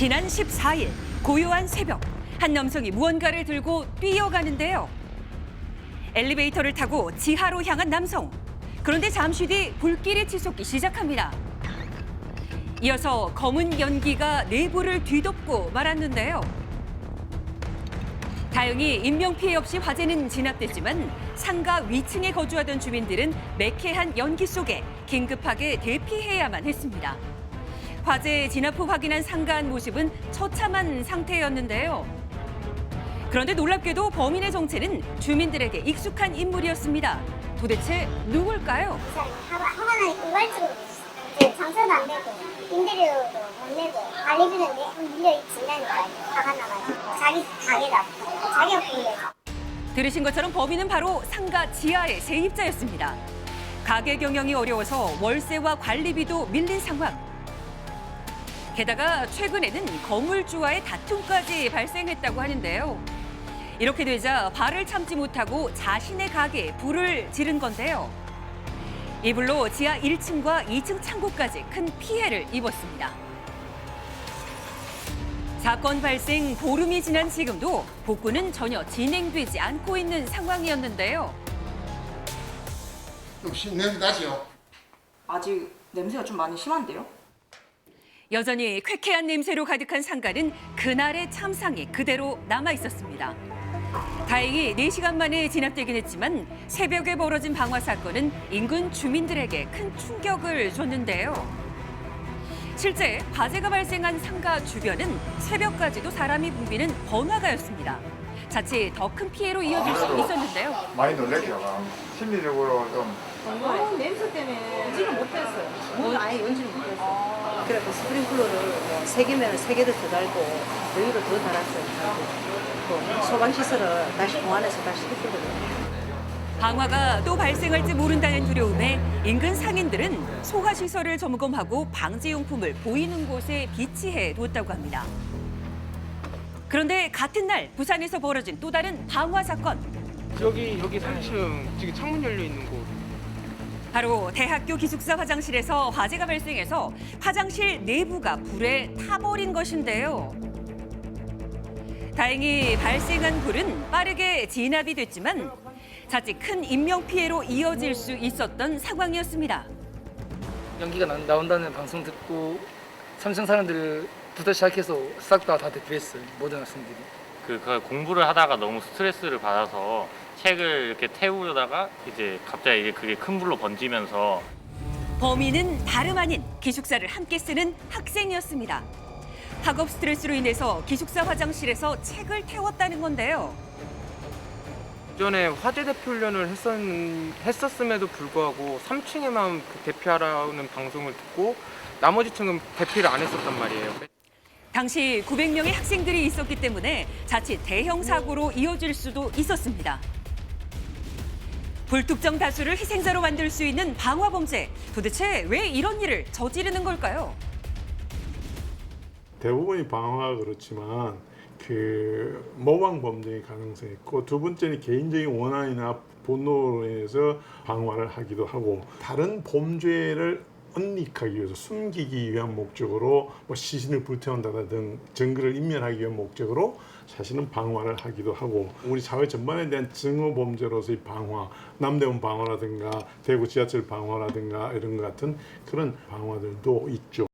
지난 14일 고요한 새벽, 한 남성이 무언가를 들고 뛰어가는데요. 엘리베이터를 타고 지하로 향한 남성. 그런데 잠시 뒤 불길이 치솟기 시작합니다. 이어서 검은 연기가 내부를 뒤덮고 말았는데요. 다행히 인명피해 없이 화재는 진압됐지만 상가 위층에 거주하던 주민들은 매캐한 연기 속에 긴급하게 대피해야만 했습니다. 화재 진압 후 확인한 상가 안 모습은 처참한 상태였는데요. 그런데 놀랍게도 범인의 정체는 주민들에게 익숙한 인물이었습니다. 도대체 누굴까요? 화가 나니까 우발적으로 장사도 안 되고 임대료도 못 내고 관리비는 밀려있지라니까 화가 나가지고 자기 가게다 자기가 불려서. 들으신 것처럼 범인은 바로 상가 지하의 세입자였습니다. 가게 경영이 어려워서 월세와 관리비도 밀린 상황. 게다가 최근에는 건물주와의 다툼까지 발생했다고 하는데요. 이렇게 되자 발을 참지 못하고 자신의 가게에 불을 지른 건데요. 이 불로 지하 1층과 2층 창고까지 큰 피해를 입었습니다. 사건 발생 보름이 지난 지금도 복구는 전혀 진행되지 않고 있는 상황이었는데요. 혹시 냄새 나죠? 아직 냄새가 좀 많이 심한데요? 여전히 쾌쾌한 냄새로 가득한 상가는 그날의 참상이 그대로 남아 있었습니다. 다행히 4시간 만에 진압되긴 했지만 새벽에 벌어진 방화 사건은 인근 주민들에게 큰 충격을 줬는데요. 실제 화재가 발생한 상가 주변은 새벽까지도 사람이 붐비는 번화가였습니다. 자칫 더 큰 피해로 이어질 수 있었는데요. 많이 놀랬죠. 심리적으로 좀. 냄새 때문에 연지는 못했어요. 문을 아예 연지는 못했어요. 그래서 스프링클러를 3개면 3개를 더 달고 여유를 더 달았어요. 또 소방시설을 다시 공안해서 다시 했거든요. 방화가 또 발생할지 모른다는 두려움에 인근 상인들은 소화시설을 점검하고 방제용품을 보이는 곳에 비치해 뒀다고 합니다. 그런데 같은 날 부산에서 벌어진 또 다른 방화 사건. 여기 3층 지금 창문 열려 있는 곳. 바로 대학교 기숙사 화장실에서 화재가 발생해서 화장실 내부가 불에 타버린 것인데요. 다행히 발생한 불은 빠르게 진압이 됐지만 자칫 큰 인명피해로 이어질 수 있었던 상황이었습니다. 연기가 나온다는 방송 듣고 3층 사람들부터 시작해서 싹 다 대피했어요. 모든 학생들이. 그 공부를 하다가 너무 스트레스를 받아서 책을 이렇게 태우려다가 이제 갑자기 그게 큰 불로 번지면서 범인은 다름 아닌 기숙사를 함께 쓰는 학생이었습니다. 학업 스트레스로 인해서 기숙사 화장실에서 책을 태웠다는 건데요. 전에 화재 대피 훈련을 했었음에도 불구하고 3층에만 대피하라는 방송을 듣고 나머지 층은 대피를 안 했었단 말이에요. 당시 900명의 학생들이 있었기 때문에 자칫 대형 사고로 이어질 수도 있었습니다. 불특정 다수를 희생자로 만들 수 있는 방화 범죄. 도대체 왜 이런 일을 저지르는 걸까요? 대부분이 방화가 그렇지만 모방 범죄의 가능성이 있고, 두 번째는 개인적인 원한이나 분노로 인해서 방화를 하기도 하고, 다른 범죄를 은닉하기 위해서 숨기기 위한 목적으로 시신을 불태운다든가 등 증거를 인멸하기 위한 목적으로 자신은 방화를 하기도 하고, 우리 사회 전반에 대한 증오 범죄로서의 방화, 남대문 방화라든가 대구 지하철 방화라든가 이런 것 같은 그런 방화들도 있죠.